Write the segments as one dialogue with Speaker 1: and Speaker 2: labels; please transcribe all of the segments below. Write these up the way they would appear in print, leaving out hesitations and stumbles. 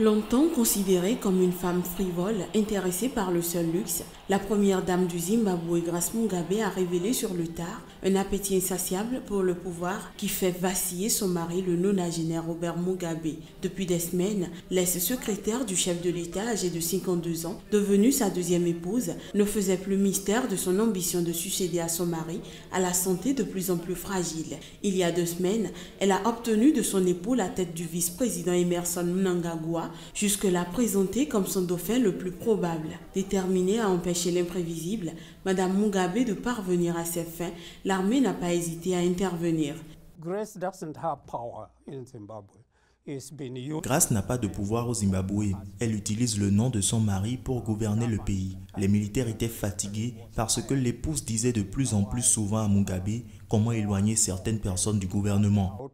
Speaker 1: Longtemps considérée comme une femme frivole, intéressée par le seul luxe, la première dame du Zimbabwe, Grace Mugabe, a révélé sur le tard un appétit insatiable pour le pouvoir qui fait vaciller son mari, le nonagénaire Robert Mugabe. Depuis des semaines, l'ex-secrétaire du chef de l'État, âgé de 52 ans, devenue sa deuxième épouse, ne faisait plus mystère de son ambition de succéder à son mari, à la santé de plus en plus fragile. Il y a 2 semaines, elle a obtenu de son époux la tête du vice-président Emmerson Mnangagwa, jusque-là présenté comme son dauphin le plus probable. Déterminée à empêcher l'imprévisible, Madame Mugabe de parvenir à ses fins, l'armée n'a pas hésité à intervenir.
Speaker 2: Grace doesn't have power in Zimbabwe.
Speaker 3: Grace n'a pas de pouvoir au Zimbabwe. Elle utilise le nom de son mari pour gouverner le pays. Les militaires étaient fatigués parce que l'épouse disait de plus en plus souvent à Mugabe comment éloigner certaines personnes du gouvernement.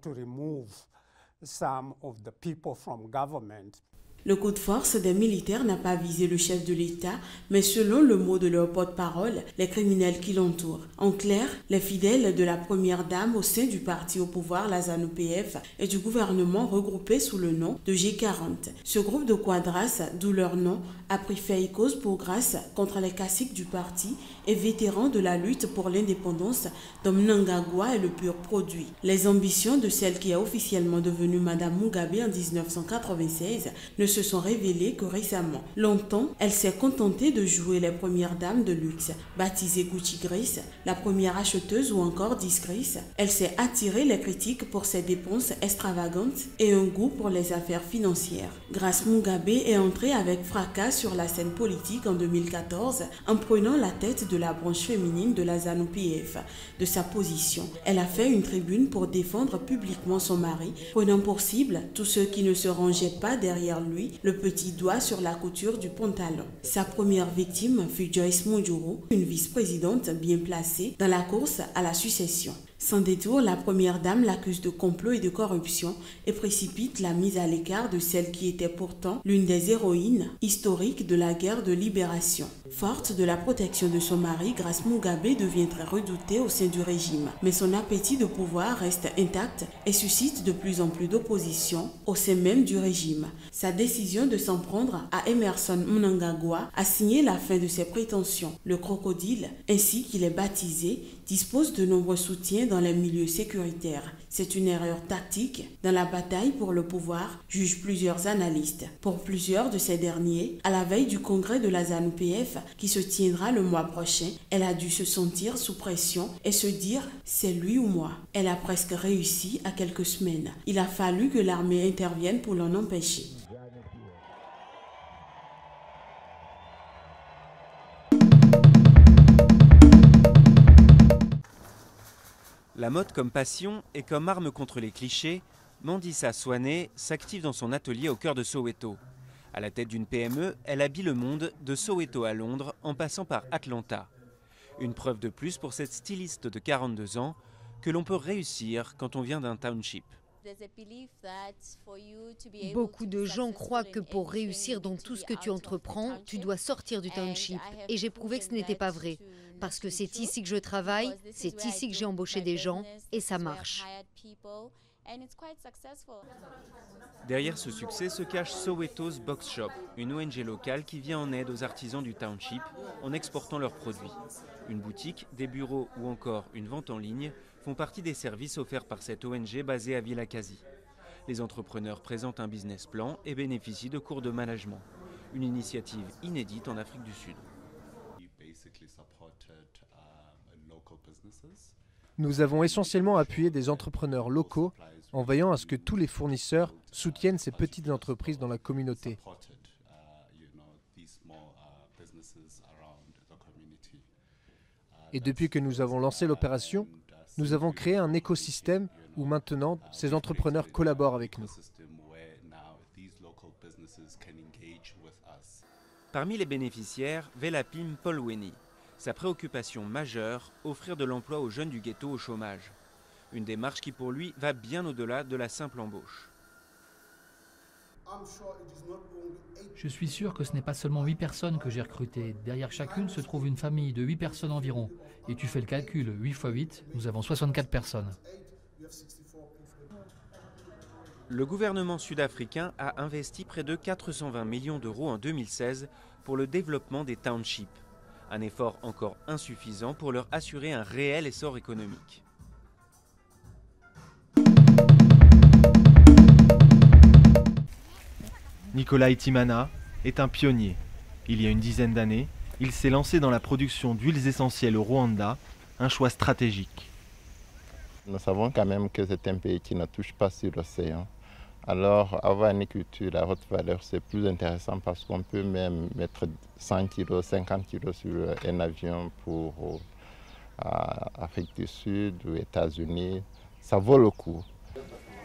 Speaker 1: Le coup de force des militaires n'a pas visé le chef de l'État, mais selon le mot de leur porte-parole, les criminels qui l'entourent. En clair, les fidèles de la première dame au sein du parti au pouvoir, la ZANU-PF, et du gouvernement regroupé sous le nom de G40. Ce groupe de quadras, d'où leur nom, a pris fait et cause pour grâce contre les caciques du parti et vétérans de la lutte pour l'indépendance dont Mnangagwa est le pur produit. Les ambitions de celle qui est officiellement devenue Madame Mugabe en 1996 ne se sont révélées que récemment. Longtemps, elle s'est contentée de jouer les premières dames de luxe. Baptisée Gucci Grace, la première acheteuse ou encore Disgrace, elle s'est attirée les critiques pour ses dépenses extravagantes et un goût pour les affaires financières. Grace Mugabe est entrée avec fracas sur la scène politique en 2014 en prenant la tête de la branche féminine de la ZANU-PF. De sa position, elle a fait une tribune pour défendre publiquement son mari, prenant pour cible tous ceux qui ne se rangeaient pas derrière lui, le petit doigt sur la couture du pantalon. Sa première victime fut Joyce Mujuru, une vice-présidente bien placée dans la course à la succession. Sans détour, la première dame l'accuse de complot et de corruption et précipite la mise à l'écart de celle qui était pourtant l'une des héroïnes historiques de la guerre de libération. Forte de la protection de son mari, Grace Mugabe devient très redoutée au sein du régime. Mais son appétit de pouvoir reste intact et suscite de plus en plus d'opposition au sein même du régime. Sa décision de s'en prendre à Emmerson Mnangagwa a signé la fin de ses prétentions. Le crocodile, ainsi qu'il est baptisé, dispose de nombreux soutiens dans les milieux sécuritaires. C'est une erreur tactique dans la bataille pour le pouvoir, jugent plusieurs analystes. Pour plusieurs de ces derniers, à la veille du congrès de la ZANU-PF qui se tiendra le mois prochain, elle a dû se sentir sous pression et se dire « c'est lui ou moi ». Elle a presque réussi à quelques semaines. Il a fallu que l'armée intervienne pour l'en empêcher.
Speaker 4: La mode comme passion et comme arme contre les clichés, Mandisa Swane s'active dans son atelier au cœur de Soweto. À la tête d'une PME, elle habille le monde de Soweto à Londres en passant par Atlanta. Une preuve de plus pour cette styliste de 42 ans que l'on peut réussir quand on vient d'un township.
Speaker 5: Beaucoup de gens croient que pour réussir dans tout ce que tu entreprends, tu dois sortir du township. Et j'ai prouvé que ce n'était pas vrai. Parce que c'est ici que je travaille, c'est ici que j'ai embauché des gens et ça marche.
Speaker 4: Derrière ce succès se cache Soweto's Box Shop, une ONG locale qui vient en aide aux artisans du township en exportant leurs produits. Une boutique, des bureaux ou encore une vente en ligne font partie des services offerts par cette ONG basée à Vilakazi. Les entrepreneurs présentent un business plan et bénéficient de cours de management. Une initiative inédite en Afrique du Sud.
Speaker 6: Nous avons essentiellement appuyé des entrepreneurs locaux en veillant à ce que tous les fournisseurs soutiennent ces petites entreprises dans la communauté. Et depuis que nous avons lancé l'opération, nous avons créé un écosystème où maintenant ces entrepreneurs collaborent avec nous.
Speaker 4: Parmi les bénéficiaires, Velapim Polweni. Sa préoccupation majeure, offrir de l'emploi aux jeunes du ghetto au chômage. Une démarche qui pour lui va bien au-delà de la simple embauche.
Speaker 7: Je suis sûr que ce n'est pas seulement 8 personnes que j'ai recrutées. Derrière chacune se trouve une famille de 8 personnes environ. Et tu fais le calcul, 8 x 8, nous avons 64 personnes.
Speaker 4: Le gouvernement sud-africain a investi près de 420 millions d'euros en 2016 pour le développement des townships. Un effort encore insuffisant pour leur assurer un réel essor économique.
Speaker 8: Nicolas Itimana est un pionnier. Il y a une dizaine d'années, il s'est lancé dans la production d'huiles essentielles au Rwanda, un choix stratégique.
Speaker 9: Nous savons quand même que c'est un pays qui ne touche pas sur l'océan. Alors, avoir une culture à haute valeur, c'est plus intéressant parce qu'on peut même mettre 100 kg, 50 kg sur un avion pour Afrique du Sud ou États-Unis. Ça vaut le coup.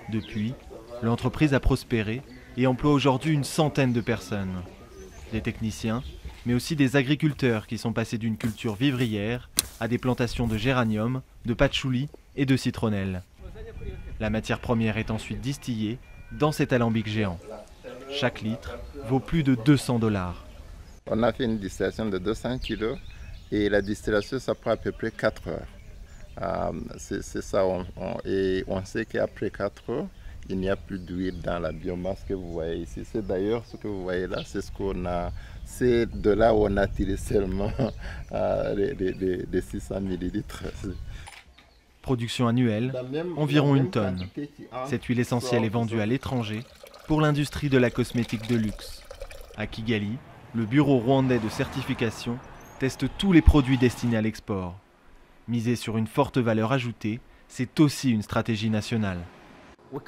Speaker 8: Depuis, l'entreprise a prospéré et emploie aujourd'hui une centaine de personnes. Des techniciens, mais aussi des agriculteurs qui sont passés d'une culture vivrière à des plantations de géranium, de patchouli et de citronnelle. La matière première est ensuite distillée dans cet alambic géant. Chaque litre vaut plus de 200 $.
Speaker 9: On a fait une distillation de 200 kg et la distillation, ça prend à peu près 4 heures. C'est ça, et on sait qu'après 4 heures, il n'y a plus d'huile dans la biomasse que vous voyez ici. C'est d'ailleurs ce que vous voyez là, c'est ce qu'on a. C'est de là où on a tiré seulement les 600 millilitres.
Speaker 8: Production annuelle, environ 1 tonne. Cette huile essentielle est vendue à l'étranger pour l'industrie de la cosmétique de luxe. À Kigali, le bureau rwandais de certification teste tous les produits destinés à l'export. Miser sur une forte valeur ajoutée, c'est aussi une stratégie nationale.
Speaker 10: On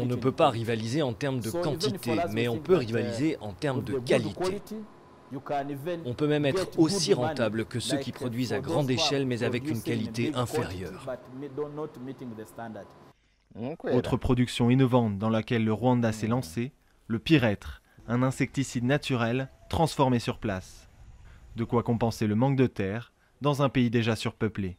Speaker 10: ne peut pas rivaliser en termes de quantité, mais on peut rivaliser en termes de qualité. On peut même être aussi rentable que ceux qui produisent à grande échelle mais avec une qualité inférieure.
Speaker 8: Autre production innovante dans laquelle le Rwanda s'est lancé, le pyrètre, un insecticide naturel transformé sur place. De quoi compenser le manque de terre dans un pays déjà surpeuplé.